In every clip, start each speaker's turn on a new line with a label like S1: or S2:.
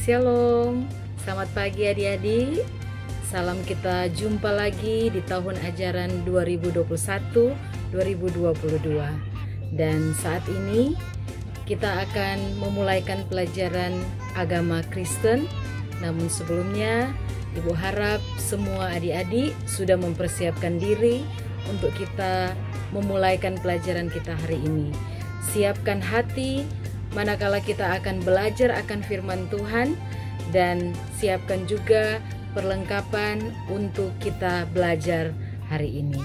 S1: Shalom, selamat pagi adik-adik. Salam kita jumpa lagi di tahun ajaran 2021-2022. Dan saat ini kita akan memulaikan pelajaran agama Kristen. Namun sebelumnya, Ibu harap semua adik-adik sudah mempersiapkan diri untuk kita memulaikan pelajaran kita hari ini. Siapkan hati manakala kita akan belajar akan firman Tuhan, dan siapkan juga perlengkapan untuk kita belajar hari ini.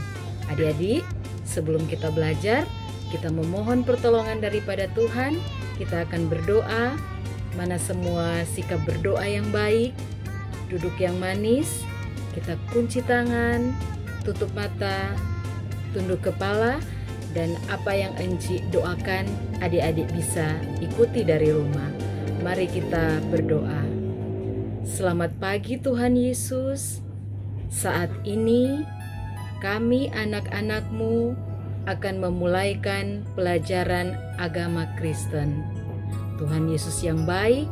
S1: Adik-adik, sebelum kita belajar, kita memohon pertolongan daripada Tuhan. Kita akan berdoa. Mana semua sikap berdoa yang baik, duduk yang manis, kita kunci tangan, tutup mata, tunduk kepala, dan apa yang Enci doakan adik-adik bisa ikuti dari rumah. Mari kita berdoa. Selamat pagi Tuhan Yesus. Saat ini kami anak-anak-Mu akan memulaikan pelajaran agama Kristen. Tuhan Yesus yang baik,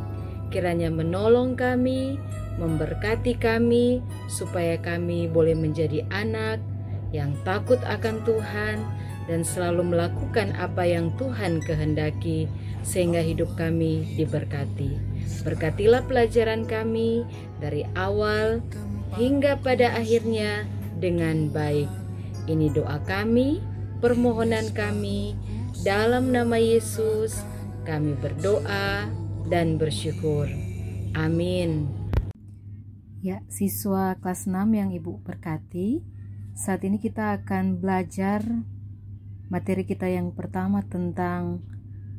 S1: kiranya menolong kami, memberkati kami, supaya kami boleh menjadi anak yang takut akan Tuhan dan selalu melakukan apa yang Tuhan kehendaki, sehingga hidup kami diberkati. Berkatilah pelajaran kami dari awal hingga pada akhirnya dengan baik. Ini doa kami, permohonan kami, dalam nama Yesus kami berdoa dan bersyukur. Amin. Ya, siswa kelas 6 yang Ibu berkati, saat ini kita akan belajar materi kita yang pertama tentang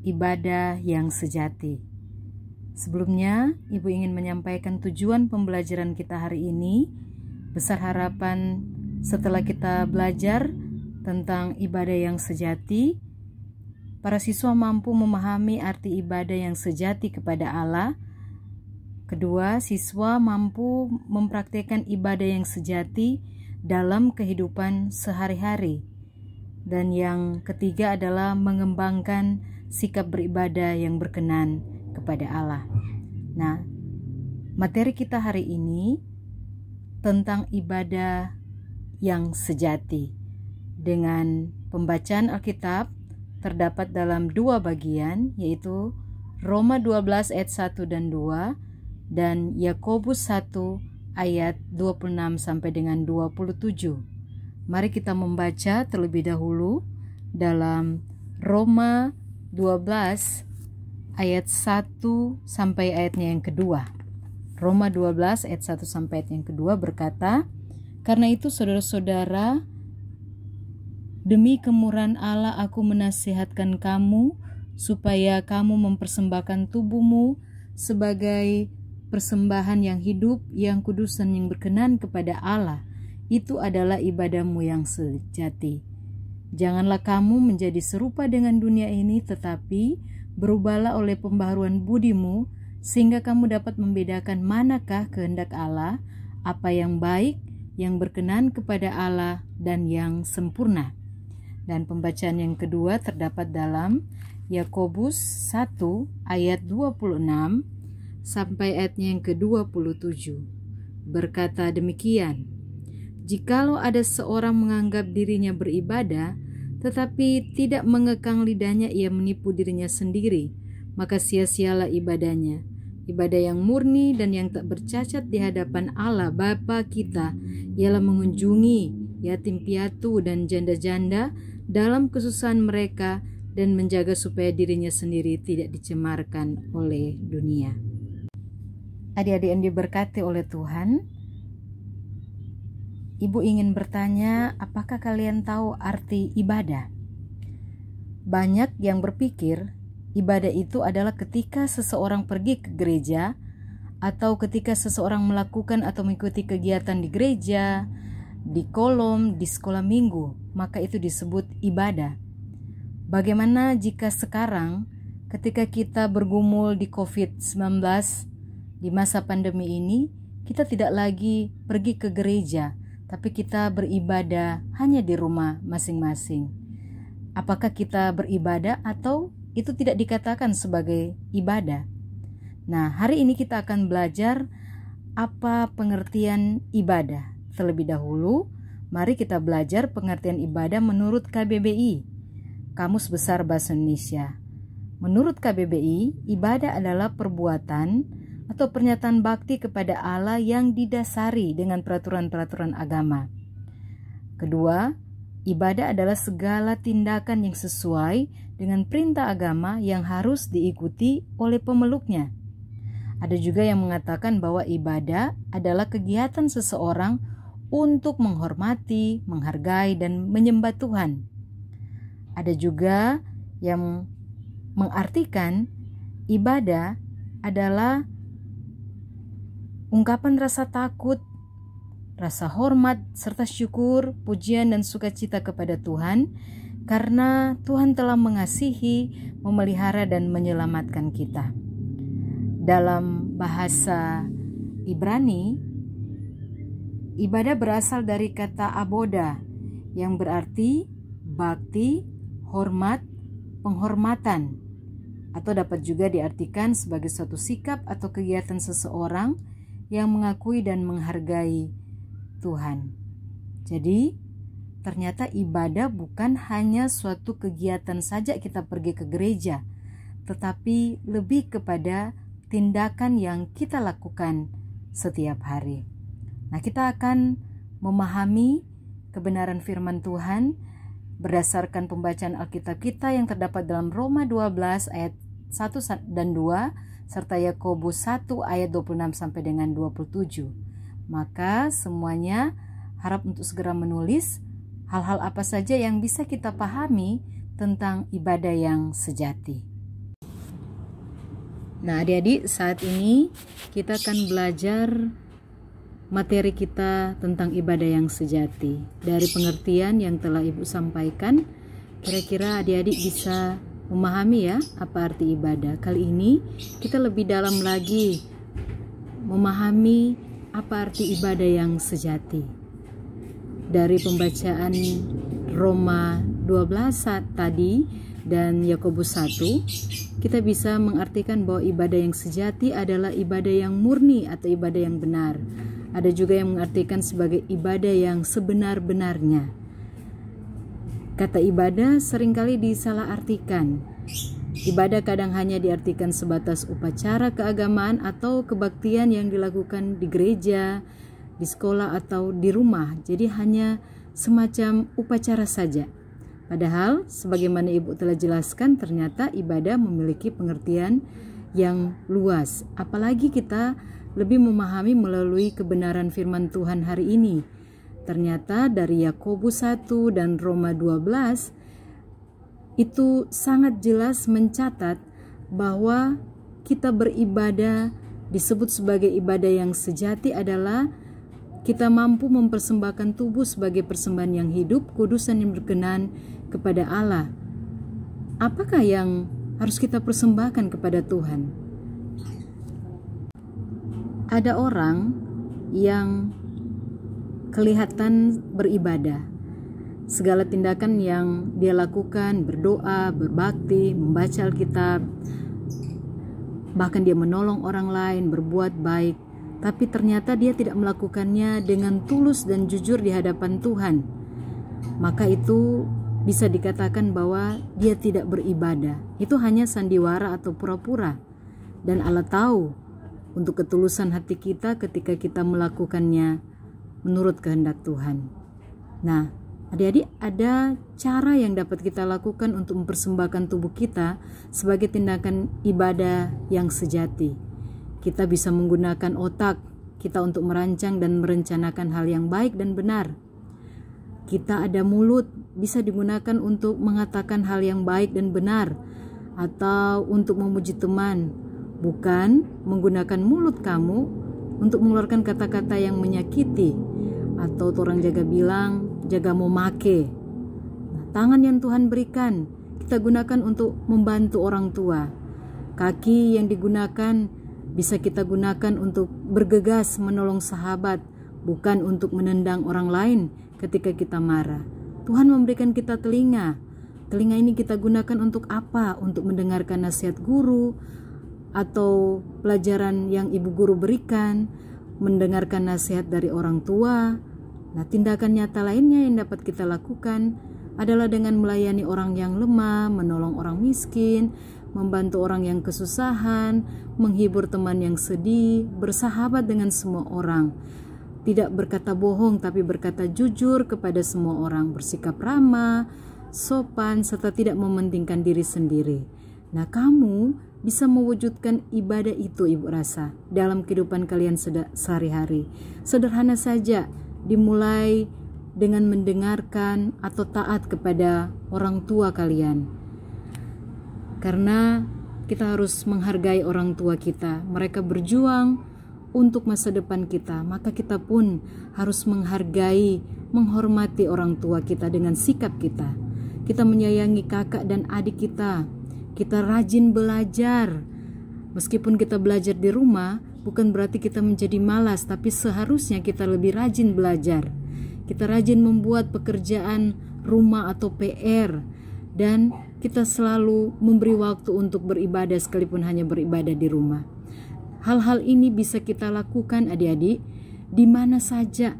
S1: ibadah yang sejati. Sebelumnya, Ibu ingin menyampaikan tujuan pembelajaran kita hari ini. Besar harapan setelah kita belajar tentang ibadah yang sejati, para siswa mampu memahami arti ibadah yang sejati kepada Allah. Kedua, siswa mampu mempraktikkan ibadah yang sejati dalam kehidupan sehari-hari. Dan yang ketiga adalah mengembangkan sikap beribadah yang berkenan kepada Allah. Nah, materi kita hari ini tentang ibadah yang sejati. Dengan pembacaan Alkitab terdapat dalam dua bagian, yaitu Roma 12 ayat 1 dan 2 dan Yakobus 1 ayat 26 sampai dengan 27. Mari kita membaca terlebih dahulu dalam Roma 12 ayat 1 sampai ayatnya yang kedua. Roma 12 ayat 1 sampai ayat yang kedua berkata, "Karena itu saudara-saudara, demi kemurahan Allah aku menasihatkan kamu supaya kamu mempersembahkan tubuhmu sebagai persembahan yang hidup, yang kudus dan yang berkenan kepada Allah. Itu adalah ibadahmu yang sejati. Janganlah kamu menjadi serupa dengan dunia ini, tetapi berubahlah oleh pembaharuan budimu, sehingga kamu dapat membedakan manakah kehendak Allah, apa yang baik, yang berkenan kepada Allah, dan yang sempurna." Dan pembacaan yang kedua terdapat dalam Yakobus 1 ayat 26 sampai ayatnya yang ke-27. Berkata demikian, "Jikalau ada seorang menganggap dirinya beribadah, tetapi tidak mengekang lidahnya, ia menipu dirinya sendiri, maka sia-sialah ibadahnya. Ibadah yang murni dan yang tak bercacat di hadapan Allah Bapa kita ialah mengunjungi yatim piatu dan janda-janda dalam kesusahan mereka dan menjaga supaya dirinya sendiri tidak dicemarkan oleh dunia." Adik-adik yang diberkati oleh Tuhan, Ibu ingin bertanya, apakah kalian tahu arti ibadah? Banyak yang berpikir ibadah itu adalah ketika seseorang pergi ke gereja, atau ketika seseorang melakukan atau mengikuti kegiatan di gereja, di kolom, di sekolah minggu, maka itu disebut ibadah. Bagaimana jika sekarang ketika kita bergumul di COVID-19 di masa pandemi ini, kita tidak lagi pergi ke gereja, tapi kita beribadah hanya di rumah masing-masing. Apakah kita beribadah atau itu tidak dikatakan sebagai ibadah? Nah, hari ini kita akan belajar apa pengertian ibadah. Terlebih dahulu, mari kita belajar pengertian ibadah menurut KBBI, Kamus Besar Bahasa Indonesia. Menurut KBBI, ibadah adalah perbuatan atau pernyataan bakti kepada Allah yang didasari dengan peraturan-peraturan agama. Kedua, ibadah adalah segala tindakan yang sesuai dengan perintah agama yang harus diikuti oleh pemeluknya. Ada juga yang mengatakan bahwa ibadah adalah kegiatan seseorang untuk menghormati, menghargai, dan menyembah Tuhan. Ada juga yang mengartikan ibadah adalah ungkapan rasa takut, rasa hormat, serta syukur, pujian, dan sukacita kepada Tuhan karena Tuhan telah mengasihi, memelihara, dan menyelamatkan kita. Dalam bahasa Ibrani, ibadah berasal dari kata aboda yang berarti bakti, hormat, penghormatan, atau dapat juga diartikan sebagai suatu sikap atau kegiatan seseorang yang mengakui dan menghargai Tuhan. Jadi, ternyata ibadah bukan hanya suatu kegiatan saja kita pergi ke gereja, tetapi lebih kepada tindakan yang kita lakukan setiap hari. Nah, kita akan memahami kebenaran firman Tuhan berdasarkan pembacaan Alkitab kita yang terdapat dalam Roma 12 ayat 1 dan 2 serta Yakobus 1 ayat 26 sampai dengan 27. Maka semuanya harap untuk segera menulis hal-hal apa saja yang bisa kita pahami tentang ibadah yang sejati. Nah, adik-adik, saat ini kita akan belajar materi kita tentang ibadah yang sejati. Dari pengertian yang telah Ibu sampaikan, kira-kira adik-adik bisa memahami ya apa arti ibadah. Kali ini kita lebih dalam lagi memahami apa arti ibadah yang sejati. Dari pembacaan Roma 12 tadi dan Yakobus 1, kita bisa mengartikan bahwa ibadah yang sejati adalah ibadah yang murni atau ibadah yang benar. Ada juga yang mengartikan sebagai ibadah yang sebenar-benarnya. Kata ibadah seringkali disalahartikan. Ibadah kadang hanya diartikan sebatas upacara keagamaan atau kebaktian yang dilakukan di gereja, di sekolah atau di rumah. Jadi hanya semacam upacara saja. Padahal sebagaimana Ibu telah jelaskan, ternyata ibadah memiliki pengertian yang luas. Apalagi kita lebih memahami melalui kebenaran firman Tuhan hari ini. Ternyata dari Yakobus 1 dan Roma 12 itu sangat jelas mencatat bahwa kita beribadah disebut sebagai ibadah yang sejati adalah kita mampu mempersembahkan tubuh sebagai persembahan yang hidup, kudus, dan yang berkenan kepada Allah. Apakah yang harus kita persembahkan kepada Tuhan? Ada orang yang kelihatan beribadah. Segala tindakan yang dia lakukan, berdoa, berbakti, membaca Alkitab, bahkan dia menolong orang lain, berbuat baik, tapi ternyata dia tidak melakukannya dengan tulus dan jujur di hadapan Tuhan. Maka itu bisa dikatakan bahwa dia tidak beribadah. Itu hanya sandiwara atau pura-pura. Dan Allah tahu untuk ketulusan hati kita ketika kita melakukannya menurut kehendak Tuhan. Nah, adik-adik, ada cara yang dapat kita lakukan untuk mempersembahkan tubuh kita sebagai tindakan ibadah yang sejati. Kita bisa menggunakan otak kita untuk merancang dan merencanakan hal yang baik dan benar. Kita ada mulut, bisa digunakan untuk mengatakan hal yang baik dan benar, atau untuk memuji teman, bukan menggunakan mulut kamu untuk mengeluarkan kata-kata yang menyakiti, atau orang jaga bilang, jaga mau make. Nah, tangan yang Tuhan berikan, kita gunakan untuk membantu orang tua. Kaki yang digunakan bisa kita gunakan untuk bergegas menolong sahabat, bukan untuk menendang orang lain ketika kita marah. Tuhan memberikan kita telinga. Telinga ini kita gunakan untuk apa? Untuk mendengarkan nasihat guru, atau pelajaran yang ibu guru berikan, mendengarkan nasihat dari orang tua. Nah, tindakan nyata lainnya yang dapat kita lakukan adalah dengan melayani orang yang lemah, menolong orang miskin, membantu orang yang kesusahan, menghibur teman yang sedih, bersahabat dengan semua orang, tidak berkata bohong tapi berkata jujur kepada semua orang, bersikap ramah, sopan, serta tidak mementingkan diri sendiri. Nah, kamu bisa mewujudkan ibadah itu, ibu rasa, dalam kehidupan kalian sehari-hari. Sederhana saja, dimulai dengan mendengarkan atau taat kepada orang tua kalian. Karena kita harus menghargai orang tua kita. Mereka berjuang untuk masa depan kita, maka kita pun harus menghargai, menghormati orang tua kita dengan sikap kita. Kita menyayangi kakak dan adik kita. Kita rajin belajar. Meskipun kita belajar di rumah, bukan berarti kita menjadi malas, tapi seharusnya kita lebih rajin belajar. Kita rajin membuat pekerjaan rumah atau PR, dan kita selalu memberi waktu untuk beribadah sekalipun hanya beribadah di rumah. Hal-hal ini bisa kita lakukan adik-adik di mana saja,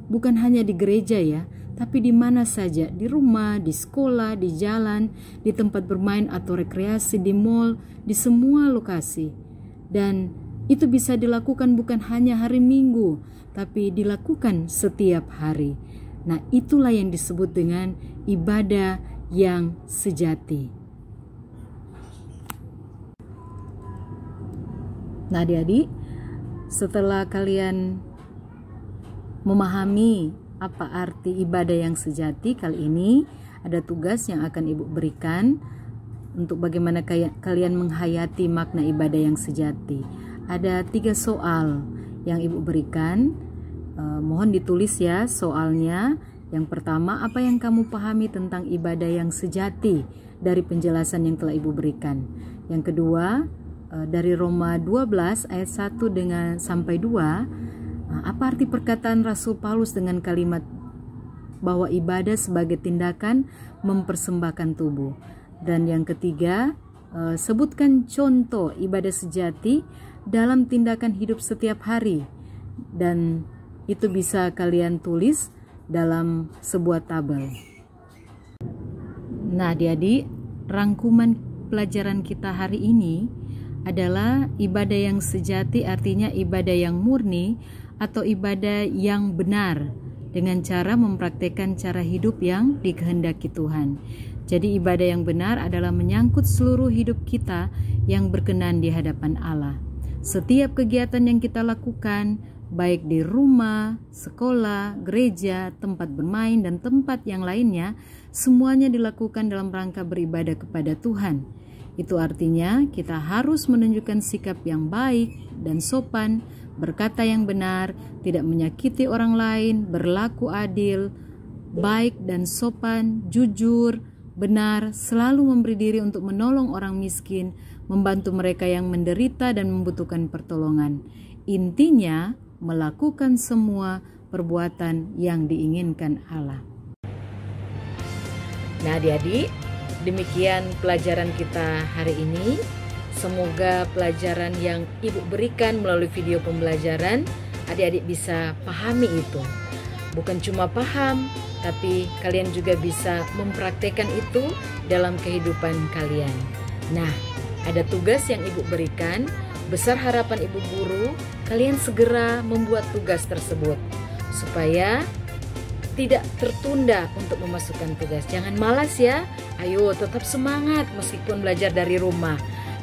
S1: bukan hanya di gereja ya, tapi di mana saja, di rumah, di sekolah, di jalan, di tempat bermain atau rekreasi, di mall, di semua lokasi. Dan itu bisa dilakukan bukan hanya hari Minggu, tapi dilakukan setiap hari. Nah, itulah yang disebut dengan ibadah yang sejati. Nah, adik-adik, setelah kalian memahami apa arti ibadah yang sejati, kali ini ada tugas yang akan ibu berikan untuk bagaimana kalian menghayati makna ibadah yang sejati. Ada 3 soal yang ibu berikan. Mohon ditulis ya soalnya. Yang pertama, apa yang kamu pahami tentang ibadah yang sejati dari penjelasan yang telah ibu berikan. Yang kedua, dari Roma 12 ayat 1 sampai 2, apa arti perkataan Rasul Paulus dengan kalimat bahwa ibadah sebagai tindakan mempersembahkan tubuh. Dan yang ketiga, sebutkan contoh ibadah sejati dalam tindakan hidup setiap hari. Dan itu bisa kalian tulis dalam sebuah tabel. Nah, adik-adik, rangkuman pelajaran kita hari ini adalah ibadah yang sejati, artinya ibadah yang murni atau ibadah yang benar dengan cara mempraktekkan cara hidup yang dikehendaki Tuhan. Jadi ibadah yang benar adalah menyangkut seluruh hidup kita yang berkenan di hadapan Allah. Setiap kegiatan yang kita lakukan, baik di rumah, sekolah, gereja, tempat bermain, dan tempat yang lainnya, semuanya dilakukan dalam rangka beribadah kepada Tuhan. Itu artinya kita harus menunjukkan sikap yang baik dan sopan, berkata yang benar, tidak menyakiti orang lain, berlaku adil, baik dan sopan, jujur, benar, selalu memberi diri untuk menolong orang miskin, membantu mereka yang menderita dan membutuhkan pertolongan. Intinya, melakukan semua perbuatan yang diinginkan Allah. Nah, adik-adik, demikian pelajaran kita hari ini. Semoga pelajaran yang ibu berikan melalui video pembelajaran, adik-adik bisa pahami itu. Bukan cuma paham, tapi kalian juga bisa mempraktekkan itu dalam kehidupan kalian. Nah, ada tugas yang ibu berikan. Besar harapan ibu guru, kalian segera membuat tugas tersebut supaya tidak tertunda untuk memasukkan tugas. Jangan malas ya, ayo tetap semangat meskipun belajar dari rumah.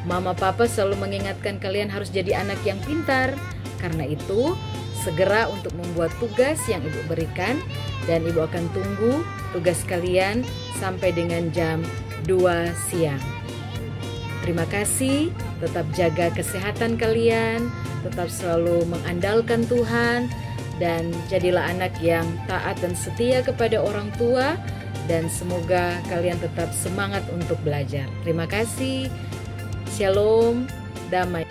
S1: Mama papa selalu mengingatkan kalian harus jadi anak yang pintar. Karena itu, segera untuk membuat tugas yang ibu berikan, dan ibu akan tunggu tugas kalian sampai dengan jam 2 siang. Terima kasih, tetap jaga kesehatan kalian, tetap selalu mengandalkan Tuhan, dan jadilah anak yang taat dan setia kepada orang tua, dan semoga kalian tetap semangat untuk belajar. Terima kasih, shalom, damai.